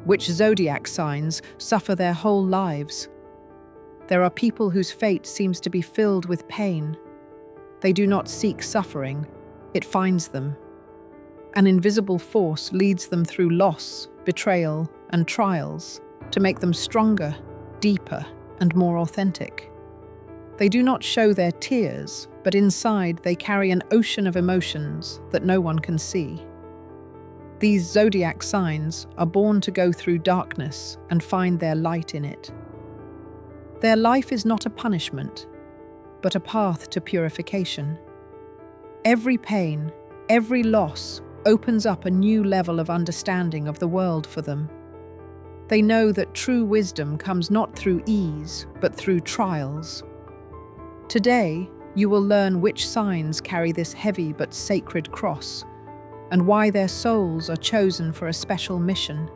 Which zodiac signs suffer their whole lives? There are people whose fate seems to be filled with pain. They do not seek suffering, it finds them. An invisible force leads them through loss, betrayal, and trials to make them stronger, deeper, and more authentic. They do not show their tears, but inside they carry an ocean of emotions that no one can see. These zodiac signs are born to go through darkness and find their light in it. Their life is not a punishment, but a path to purification. Every pain, every loss opens up a new level of understanding of the world for them. They know that true wisdom comes not through ease, but through trials. Today, you will learn which signs carry this heavy but sacred cross, and why their souls are chosen for a special mission.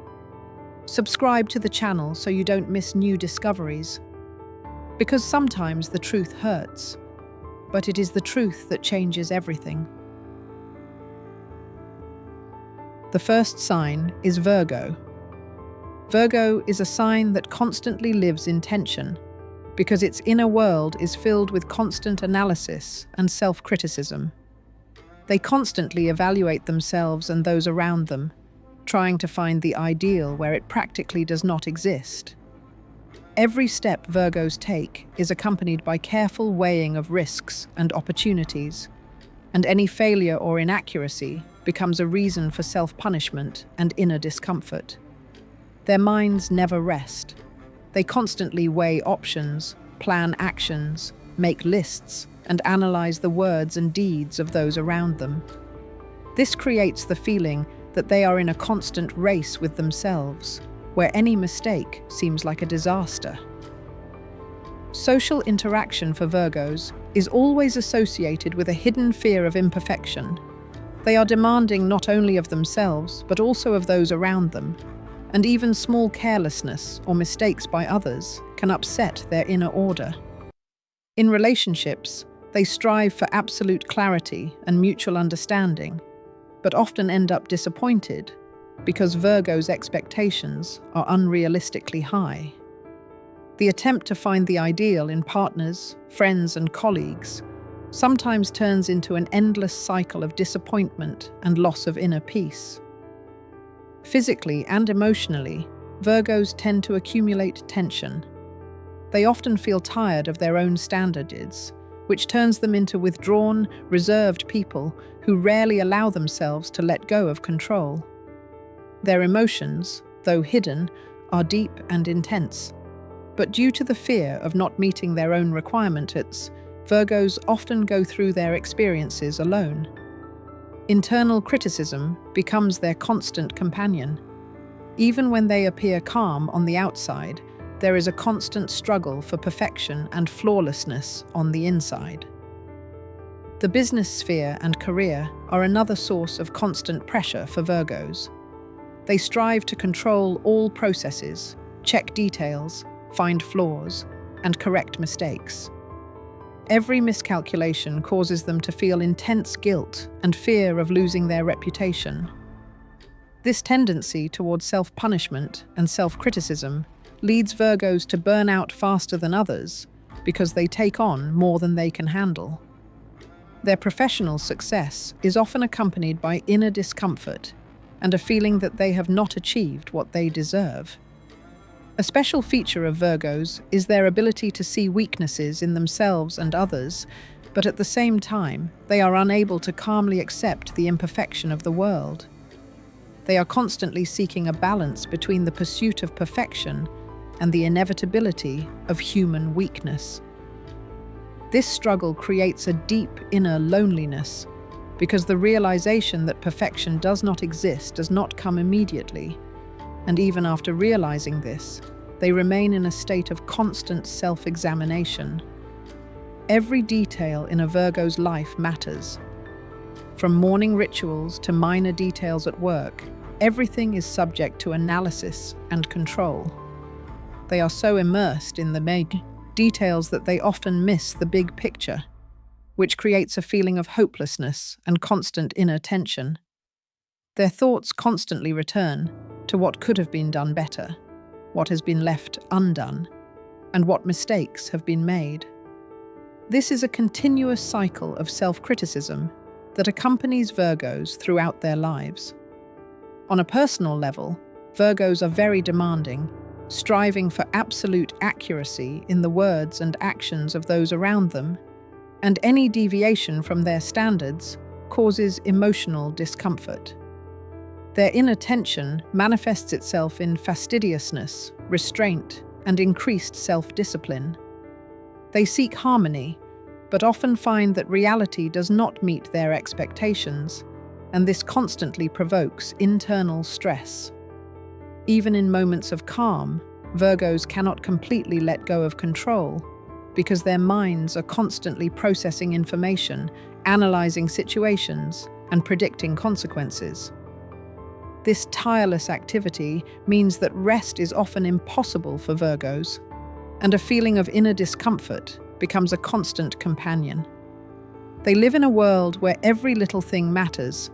Subscribe to the channel so you don't miss new discoveries. Because sometimes the truth hurts, but it is the truth that changes everything. The first sign is Virgo. Virgo is a sign that constantly lives in tension, because its inner world is filled with constant analysis and self-criticism. They constantly evaluate themselves and those around them, trying to find the ideal where it practically does not exist. Every step Virgos take is accompanied by careful weighing of risks and opportunities, and any failure or inaccuracy becomes a reason for self-punishment and inner discomfort. Their minds never rest. They constantly weigh options, plan actions, make lists, and analyze the words and deeds of those around them. This creates the feeling that they are in a constant race with themselves, where any mistake seems like a disaster. Social interaction for Virgos is always associated with a hidden fear of imperfection. They are demanding not only of themselves, but also of those around them, and even small carelessness or mistakes by others can upset their inner order. In relationships, they strive for absolute clarity and mutual understanding, but often end up disappointed because Virgo's expectations are unrealistically high. The attempt to find the ideal in partners, friends, and colleagues sometimes turns into an endless cycle of disappointment and loss of inner peace. Physically and emotionally, Virgos tend to accumulate tension. They often feel tired of their own standards, which turns them into withdrawn, reserved people who rarely allow themselves to let go of control. Their emotions, though hidden, are deep and intense. But due to the fear of not meeting their own requirements, Virgos often go through their experiences alone. Internal criticism becomes their constant companion. Even when they appear calm on the outside, there is a constant struggle for perfection and flawlessness on the inside. The business sphere and career are another source of constant pressure for Virgos. They strive to control all processes, check details, find flaws, and correct mistakes. Every miscalculation causes them to feel intense guilt and fear of losing their reputation. This tendency towards self-punishment and self-criticism leads Virgos to burn out faster than others because they take on more than they can handle. Their professional success is often accompanied by inner discomfort and a feeling that they have not achieved what they deserve. A special feature of Virgos is their ability to see weaknesses in themselves and others, but at the same time, they are unable to calmly accept the imperfection of the world. They are constantly seeking a balance between the pursuit of perfection and the inevitability of human weakness. This struggle creates a deep inner loneliness because the realization that perfection does not exist does not come immediately. And even after realizing this, they remain in a state of constant self-examination. Every detail in a Virgo's life matters. From morning rituals to minor details at work, everything is subject to analysis and control. They are so immersed in the details that they often miss the big picture, which creates a feeling of hopelessness and constant inner tension. Their thoughts constantly return, to what could have been done better, what has been left undone, and what mistakes have been made. This is a continuous cycle of self-criticism that accompanies Virgos throughout their lives. On a personal level, Virgos are very demanding, striving for absolute accuracy in the words and actions of those around them, and any deviation from their standards causes emotional discomfort. Their inner tension manifests itself in fastidiousness, restraint, and increased self-discipline. They seek harmony, but often find that reality does not meet their expectations, and this constantly provokes internal stress. Even in moments of calm, Virgos cannot completely let go of control because their minds are constantly processing information, analyzing situations, and predicting consequences. This tireless activity means that rest is often impossible for Virgos, and a feeling of inner discomfort becomes a constant companion. They live in a world where every little thing matters,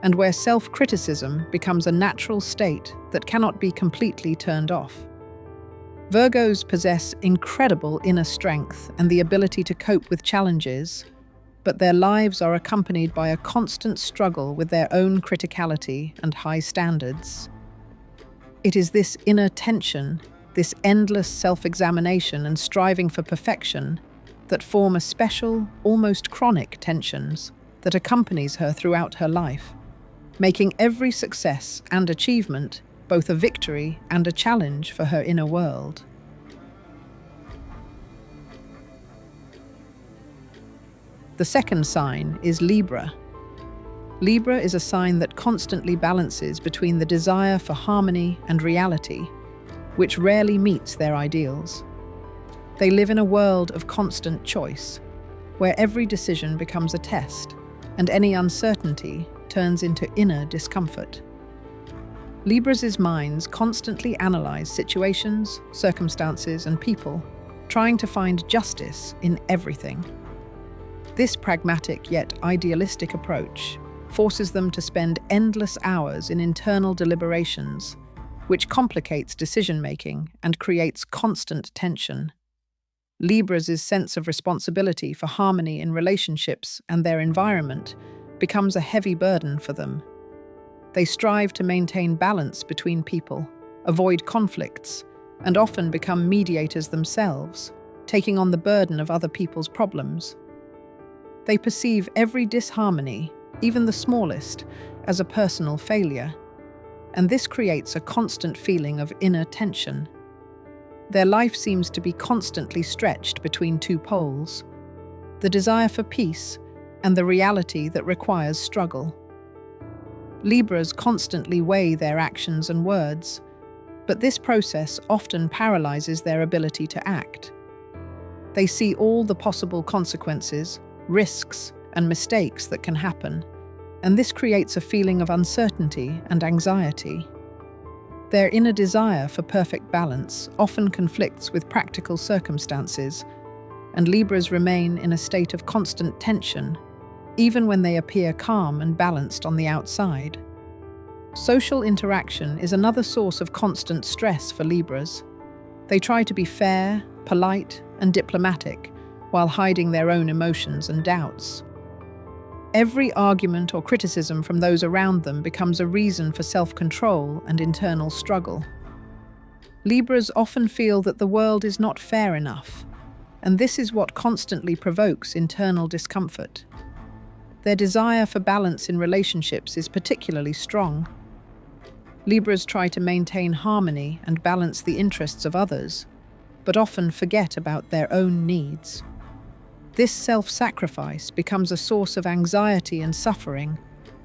and where self-criticism becomes a natural state that cannot be completely turned off. Virgos possess incredible inner strength and the ability to cope with challenges, but their lives are accompanied by a constant struggle with their own criticality and high standards. It is this inner tension, this endless self-examination and striving for perfection, that form a special, almost chronic tensions that accompanies her throughout her life, making every success and achievement both a victory and a challenge for her inner world. The second sign is Libra. Libra is a sign that constantly balances between the desire for harmony and reality, which rarely meets their ideals. They live in a world of constant choice, where every decision becomes a test, and any uncertainty turns into inner discomfort. Libras' minds constantly analyze situations, circumstances, and people, trying to find justice in everything. This pragmatic yet idealistic approach forces them to spend endless hours in internal deliberations, which complicates decision-making and creates constant tension. Libras' sense of responsibility for harmony in relationships and their environment becomes a heavy burden for them. They strive to maintain balance between people, avoid conflicts, and often become mediators themselves, taking on the burden of other people's problems. They perceive every disharmony, even the smallest, as a personal failure, and this creates a constant feeling of inner tension. Their life seems to be constantly stretched between two poles, the desire for peace and the reality that requires struggle. Libras constantly weigh their actions and words, but this process often paralyzes their ability to act. They see all the possible consequences, risks, and mistakes that can happen, and this creates a feeling of uncertainty and anxiety. Their inner desire for perfect balance often conflicts with practical circumstances, and Libras remain in a state of constant tension, even when they appear calm and balanced on the outside. Social interaction is another source of constant stress for Libras. They try to be fair, polite, and diplomatic, while hiding their own emotions and doubts. Every argument or criticism from those around them becomes a reason for self-control and internal struggle. Libras often feel that the world is not fair enough, and this is what constantly provokes internal discomfort. Their desire for balance in relationships is particularly strong. Libras try to maintain harmony and balance the interests of others, but often forget about their own needs. This self-sacrifice becomes a source of anxiety and suffering,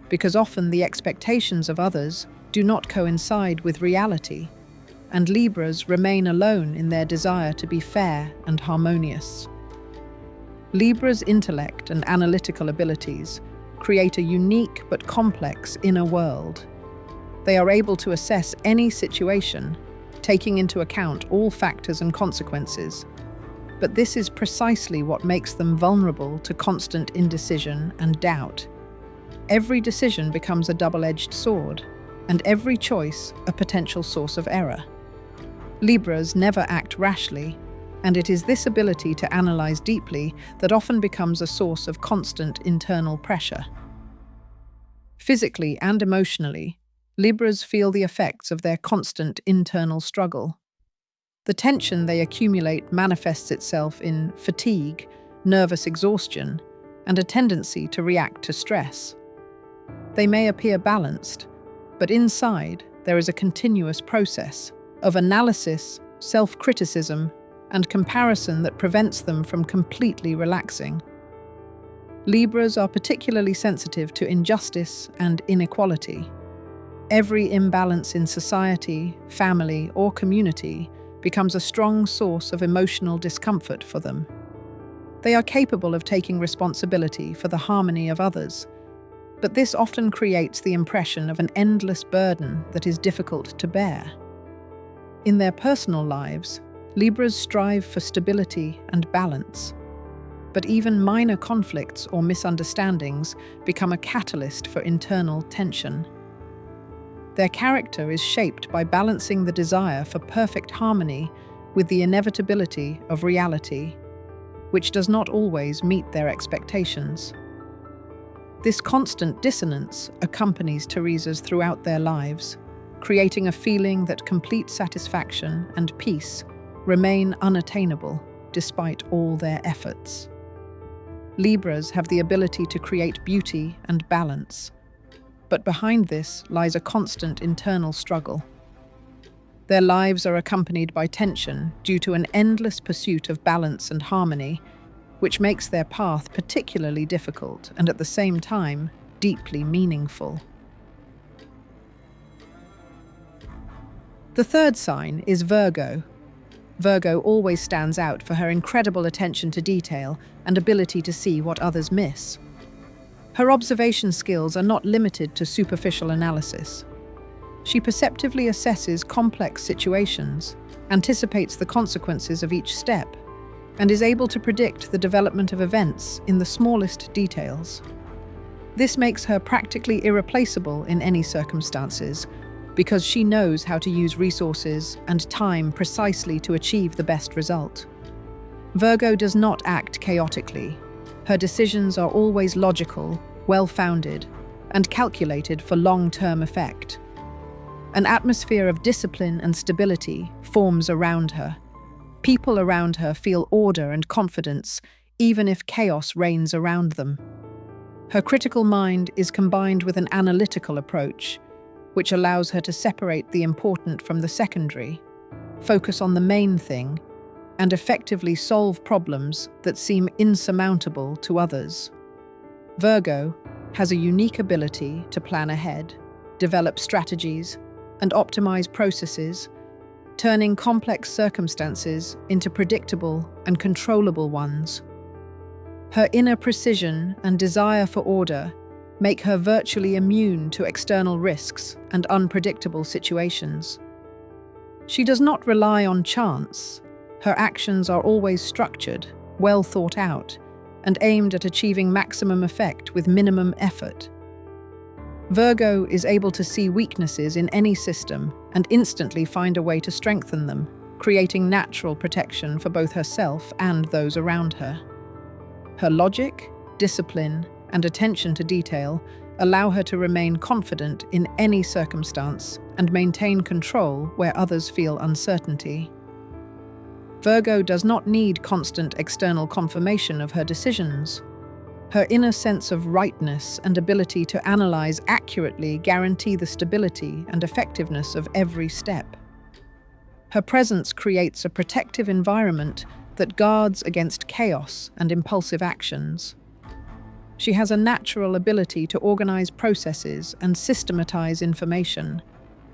because often the expectations of others do not coincide with reality, and Libras remain alone in their desire to be fair and harmonious. Libra's intellect and analytical abilities create a unique but complex inner world. They are able to assess any situation, taking into account all factors and consequences. But this is precisely what makes them vulnerable to constant indecision and doubt. Every decision becomes a double-edged sword, and every choice a potential source of error. Libras never act rashly, and it is this ability to analyze deeply that often becomes a source of constant internal pressure. Physically and emotionally, Libras feel the effects of their constant internal struggle. The tension they accumulate manifests itself in fatigue, nervous exhaustion, and a tendency to react to stress. They may appear balanced, but inside there is a continuous process of analysis, self-criticism, and comparison that prevents them from completely relaxing. Libras are particularly sensitive to injustice and inequality. Every imbalance in society, family, or community becomes a strong source of emotional discomfort for them. They are capable of taking responsibility for the harmony of others, but this often creates the impression of an endless burden that is difficult to bear. In their personal lives, Libras strive for stability and balance, but even minor conflicts or misunderstandings become a catalyst for internal tension. Their character is shaped by balancing the desire for perfect harmony with the inevitability of reality, which does not always meet their expectations. This constant dissonance accompanies Teresa's throughout their lives, creating a feeling that complete satisfaction and peace remain unattainable despite all their efforts. Libras have the ability to create beauty and balance, but behind this lies a constant internal struggle. Their lives are accompanied by tension due to an endless pursuit of balance and harmony, which makes their path particularly difficult and at the same time deeply meaningful. The third sign is Virgo. Virgo always stands out for her incredible attention to detail and ability to see what others miss. Her observation skills are not limited to superficial analysis. She perceptively assesses complex situations, anticipates the consequences of each step, and is able to predict the development of events in the smallest details. This makes her practically irreplaceable in any circumstances, because she knows how to use resources and time precisely to achieve the best result. Virgo does not act chaotically. Her decisions are always logical, well-founded, and calculated for long-term effect. An atmosphere of discipline and stability forms around her. People around her feel order and confidence, even if chaos reigns around them. Her critical mind is combined with an analytical approach, which allows her to separate the important from the secondary, focus on the main thing, and effectively solve problems that seem insurmountable to others. Virgo has a unique ability to plan ahead, develop strategies, and optimize processes, turning complex circumstances into predictable and controllable ones. Her inner precision and desire for order make her virtually immune to external risks and unpredictable situations. She does not rely on chance. Her actions are always structured, well thought out, and aimed at achieving maximum effect with minimum effort. Virgo is able to see weaknesses in any system and instantly find a way to strengthen them, creating natural protection for both herself and those around her. Her logic, discipline, and attention to detail allow her to remain confident in any circumstance and maintain control where others feel uncertainty. Virgo does not need constant external confirmation of her decisions. Her inner sense of rightness and ability to analyze accurately guarantee the stability and effectiveness of every step. Her presence creates a protective environment that guards against chaos and impulsive actions. She has a natural ability to organize processes and systematize information,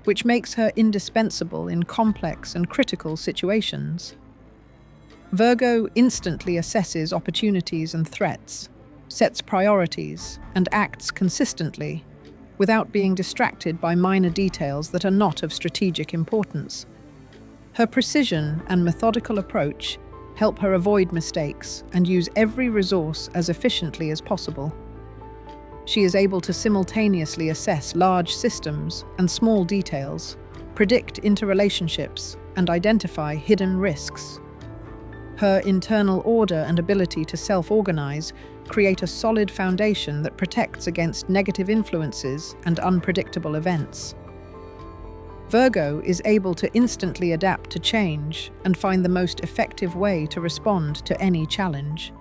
which makes her indispensable in complex and critical situations. Virgo instantly assesses opportunities and threats, sets priorities, and acts consistently, without being distracted by minor details that are not of strategic importance. Her precision and methodical approach help her avoid mistakes and use every resource as efficiently as possible. She is able to simultaneously assess large systems and small details, predict interrelationships, and identify hidden risks. Her internal order and ability to self-organize create a solid foundation that protects against negative influences and unpredictable events. Virgo is able to instantly adapt to change and find the most effective way to respond to any challenge.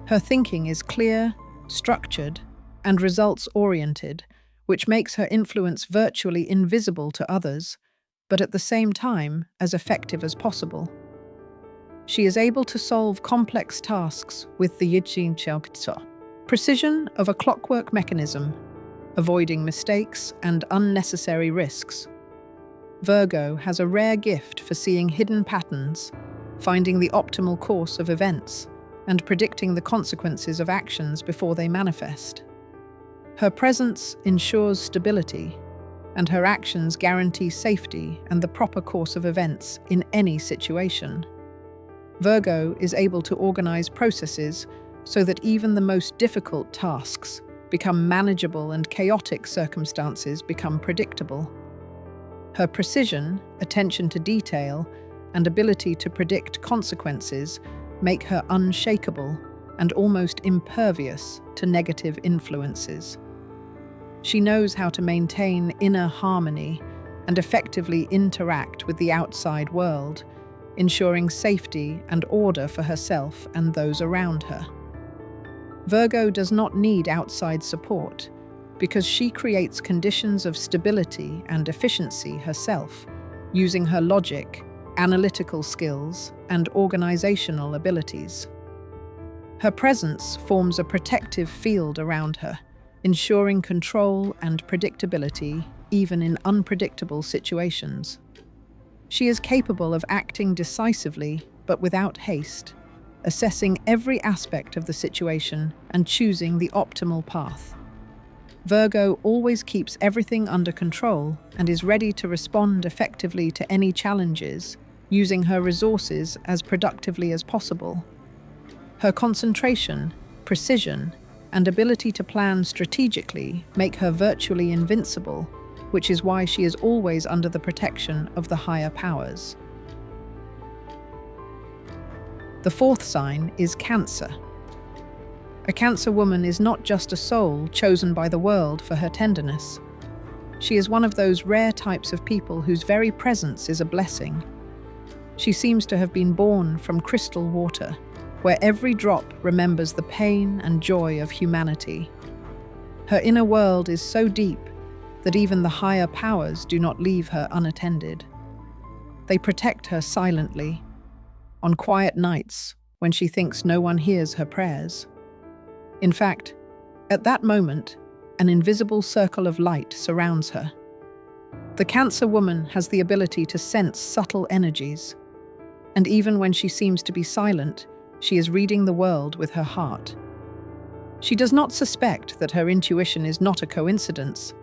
Her thinking is clear, structured, and results-oriented, which makes her influence virtually invisible to others, but at the same time as effective as possible. She is able to solve complex tasks with the precision of a clockwork mechanism, avoiding mistakes and unnecessary risks. Virgo has a rare gift for seeing hidden patterns, finding the optimal course of events, and predicting the consequences of actions before they manifest. Her presence ensures stability, and her actions guarantee safety and the proper course of events in any situation. Virgo is able to organize processes so that even the most difficult tasks become manageable and chaotic circumstances become predictable. Her precision, attention to detail, and ability to predict consequences make her unshakable and almost impervious to negative influences. She knows how to maintain inner harmony and effectively interact with the outside world, ensuring safety and order for herself and those around her. Virgo does not need outside support because she creates conditions of stability and efficiency herself, using her logic, analytical skills, and organizational abilities. Her presence forms a protective field around her, ensuring control and predictability even in unpredictable situations. She is capable of acting decisively but without haste, assessing every aspect of the situation and choosing the optimal path. Virgo always keeps everything under control and is ready to respond effectively to any challenges, using her resources as productively as possible. Her concentration, precision, and ability to plan strategically make her virtually invincible, which is why she is always under the protection of the higher powers. The fourth sign is Cancer. A Cancer woman is not just a soul chosen by the world for her tenderness. She is one of those rare types of people whose very presence is a blessing. She seems to have been born from crystal water, where every drop remembers the pain and joy of humanity. Her inner world is so deep that even the higher powers do not leave her unattended. They protect her silently, on quiet nights when she thinks no one hears her prayers. In fact, at that moment, an invisible circle of light surrounds her. The Cancer woman has the ability to sense subtle energies, and even when she seems to be silent, she is reading the world with her heart. She does not suspect that her intuition is not a coincidence,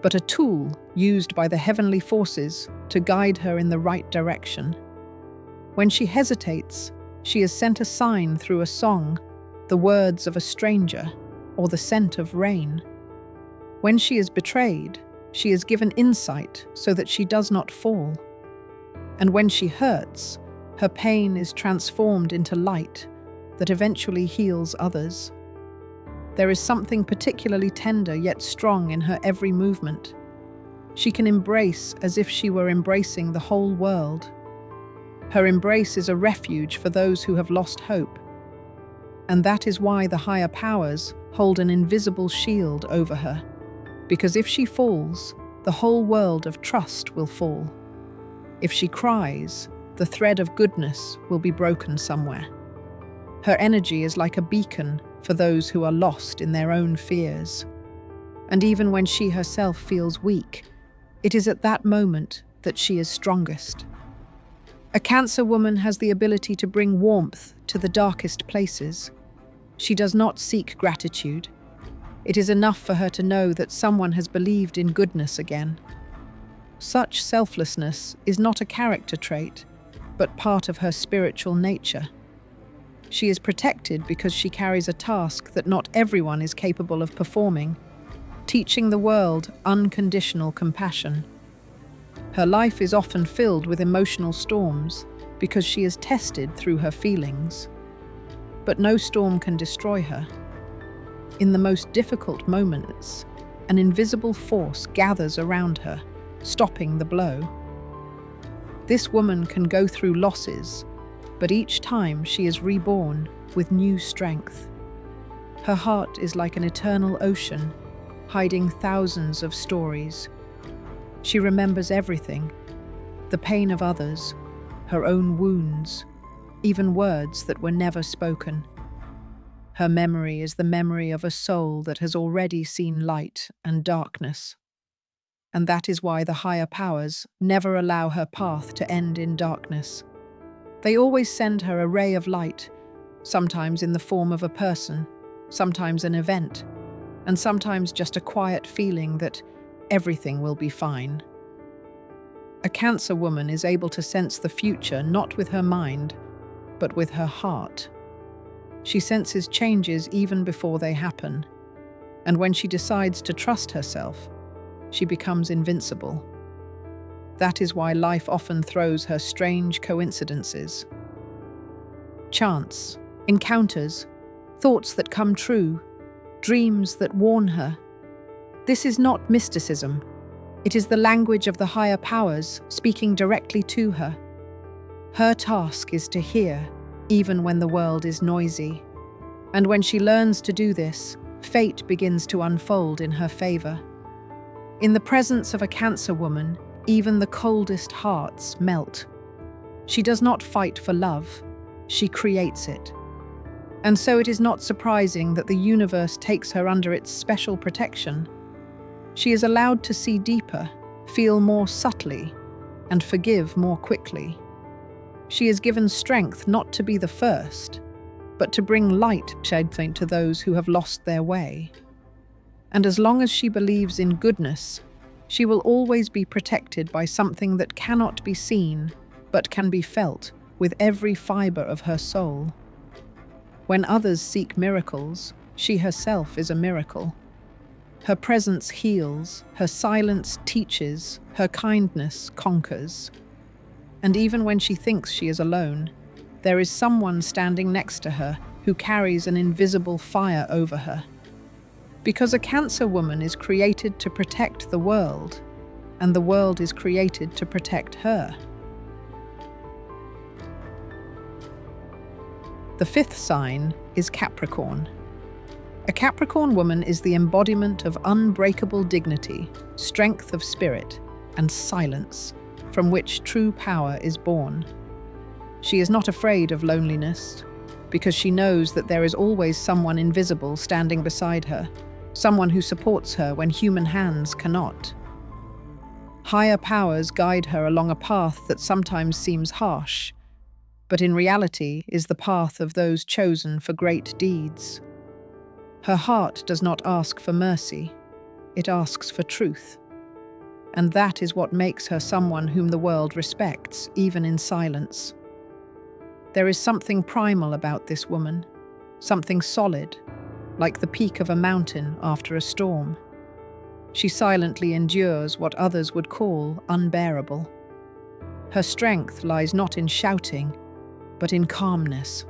but a tool used by the heavenly forces to guide her in the right direction. When she hesitates, she is sent a sign through a song, the words of a stranger, or the scent of rain. When she is betrayed, she is given insight so that she does not fall. And when she hurts, her pain is transformed into light that eventually heals others. There is something particularly tender yet strong in her every movement. She can embrace as if she were embracing the whole world. Her embrace is a refuge for those who have lost hope. And that is why the higher powers hold an invisible shield over her, because if she falls, the whole world of trust will fall. If she cries, the thread of goodness will be broken somewhere. Her energy is like a beacon for those who are lost in their own fears. And even when she herself feels weak, it is at that moment that she is strongest. A Cancer woman has the ability to bring warmth to the darkest places. She does not seek gratitude. It is enough for her to know that someone has believed in goodness again. Such selflessness is not a character trait, but part of her spiritual nature. She is protected because she carries a task that not everyone is capable of performing, teaching the world unconditional compassion. Her life is often filled with emotional storms because she is tested through her feelings. But no storm can destroy her. In the most difficult moments, an invisible force gathers around her, stopping the blow. This woman can go through losses, but each time she is reborn with new strength. Her heart is like an eternal ocean, hiding thousands of stories. She remembers everything, the pain of others, her own wounds, even words that were never spoken. Her memory is the memory of a soul that has already seen light and darkness. And that is why the higher powers never allow her path to end in darkness. They always send her a ray of light, sometimes in the form of a person, sometimes an event, and sometimes just a quiet feeling that everything will be fine. A Cancer woman is able to sense the future not with her mind, but with her heart. She senses changes even before they happen, and when she decides to trust herself, she becomes invincible. That is why life often throws her strange coincidences. Chance, encounters, thoughts that come true, dreams that warn her. This is not mysticism. It is the language of the higher powers speaking directly to her. Her task is to hear, even when the world is noisy. And when she learns to do this, fate begins to unfold in her favor. In the presence of a Cancer woman, even the coldest hearts melt. She does not fight for love, she creates it. And so it is not surprising that the universe takes her under its special protection. She is allowed to see deeper, feel more subtly, and forgive more quickly. She is given strength not to be the first, but to bring light to those who have lost their way. And as long as she believes in goodness, she will always be protected by something that cannot be seen, but can be felt with every fiber of her soul. When others seek miracles, she herself is a miracle. Her presence heals, her silence teaches, her kindness conquers. And even when she thinks she is alone, there is someone standing next to her who carries an invisible fire over her. Because a Cancer woman is created to protect the world, and the world is created to protect her. The fifth sign is Capricorn. A Capricorn woman is the embodiment of unbreakable dignity, strength of spirit, and silence, from which true power is born. She is not afraid of loneliness, because she knows that there is always someone invisible standing beside her, someone who supports her when human hands cannot. Higher powers guide her along a path that sometimes seems harsh, but in reality is the path of those chosen for great deeds. Her heart does not ask for mercy, it asks for truth. And that is what makes her someone whom the world respects, even in silence. There is something primal about this woman, something solid, like the peak of a mountain after a storm. She silently endures what others would call unbearable. Her strength lies not in shouting, but in calmness.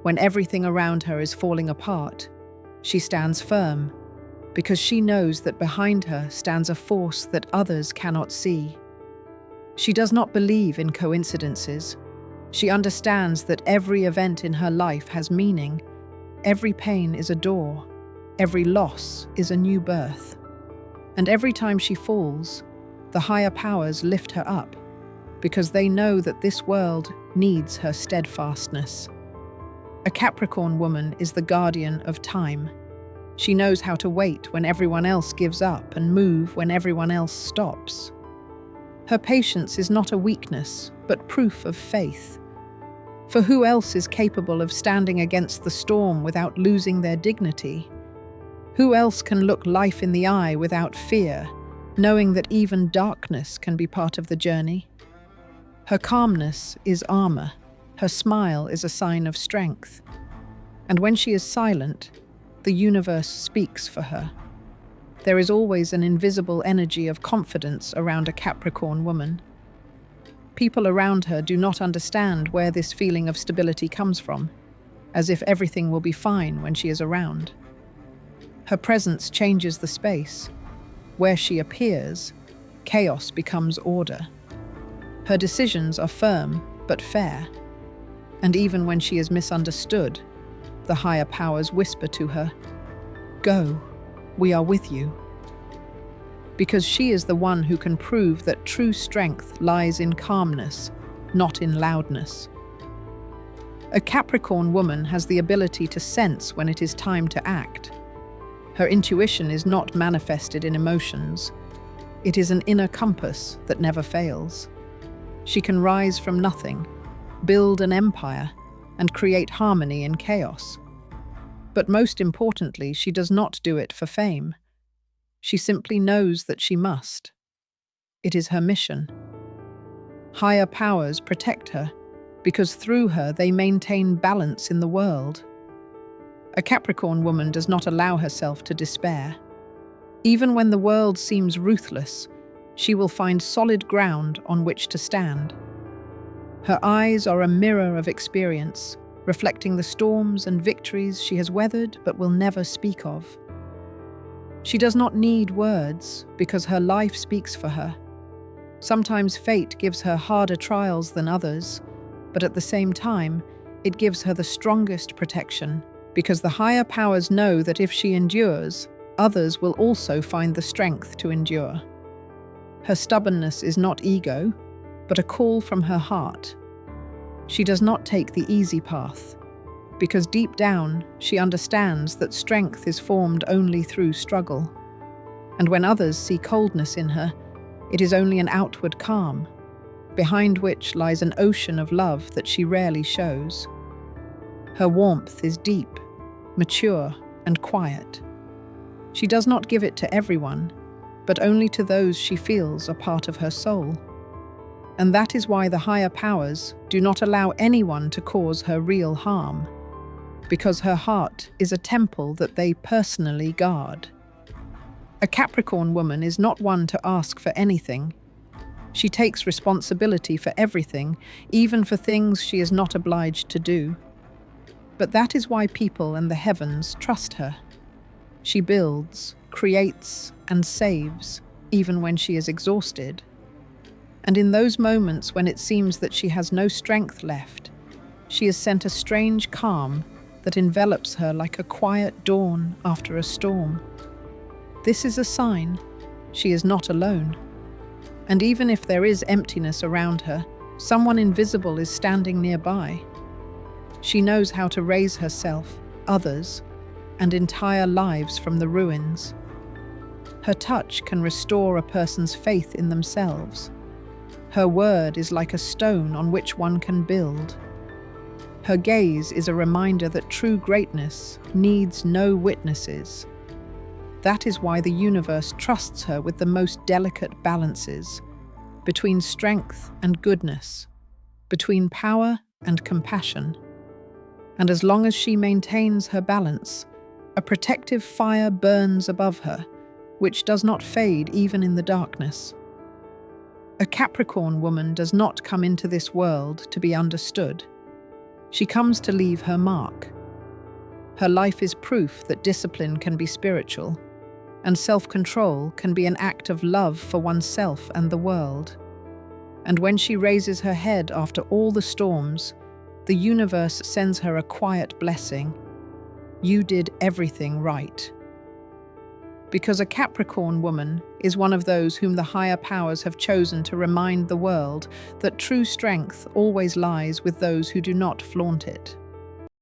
When everything around her is falling apart, she stands firm, because she knows that behind her stands a force that others cannot see. She does not believe in coincidences. She understands that every event in her life has meaning. Every pain is a door, every loss is a new birth. And every time she falls, the higher powers lift her up, because they know that this world needs her steadfastness. A Capricorn woman is the guardian of time. She knows how to wait when everyone else gives up and move when everyone else stops. Her patience is not a weakness, but proof of faith. For who else is capable of standing against the storm without losing their dignity? Who else can look life in the eye without fear, knowing that even darkness can be part of the journey? Her calmness is armor. Her smile is a sign of strength. And when she is silent, the universe speaks for her. There is always an invisible energy of confidence around a Capricorn woman. People around her do not understand where this feeling of stability comes from, as if everything will be fine when she is around. Her presence changes the space. Where she appears, chaos becomes order. Her decisions are firm but fair. And even when she is misunderstood, the higher powers whisper to her, "Go, we are with you." Because she is the one who can prove that true strength lies in calmness, not in loudness. A Capricorn woman has the ability to sense when it is time to act. Her intuition is not manifested in emotions. It is an inner compass that never fails. She can rise from nothing, build an empire, and create harmony in chaos. But most importantly, she does not do it for fame. She simply knows that she must. It is her mission. Higher powers protect her, because through her they maintain balance in the world. A Capricorn woman does not allow herself to despair. Even when the world seems ruthless, she will find solid ground on which to stand. Her eyes are a mirror of experience, reflecting the storms and victories she has weathered but will never speak of. She does not need words because her life speaks for her. Sometimes fate gives her harder trials than others, but at the same time, it gives her the strongest protection because the higher powers know that if she endures, others will also find the strength to endure. Her stubbornness is not ego, but a call from her heart. She does not take the easy path, because deep down she understands that strength is formed only through struggle. And when others see coldness in her, it is only an outward calm, behind which lies an ocean of love that she rarely shows. Her warmth is deep, mature, and quiet. She does not give it to everyone, but only to those she feels are part of her soul. And that is why the higher powers do not allow anyone to cause her real harm, because her heart is a temple that they personally guard. A Capricorn woman is not one to ask for anything. She takes responsibility for everything, even for things she is not obliged to do. But that is why people and the heavens trust her. She builds, creates, and saves, even when she is exhausted. And in those moments when it seems that she has no strength left, she is sent a strange calm that envelops her like a quiet dawn after a storm. This is a sign she is not alone. And even if there is emptiness around her, someone invisible is standing nearby. She knows how to raise herself, others, and entire lives from the ruins. Her touch can restore a person's faith in themselves. Her word is like a stone on which one can build. Her gaze is a reminder that true greatness needs no witnesses. That is why the universe trusts her with the most delicate balances, between strength and goodness, between power and compassion. And as long as she maintains her balance, a protective fire burns above her, which does not fade even in the darkness. A Capricorn woman does not come into this world to be understood. She comes to leave her mark. Her life is proof that discipline can be spiritual, and self-control can be an act of love for oneself and the world. And when she raises her head after all the storms, the universe sends her a quiet blessing. You did everything right. Because a Capricorn woman is one of those whom the higher powers have chosen to remind the world that true strength always lies with those who do not flaunt it.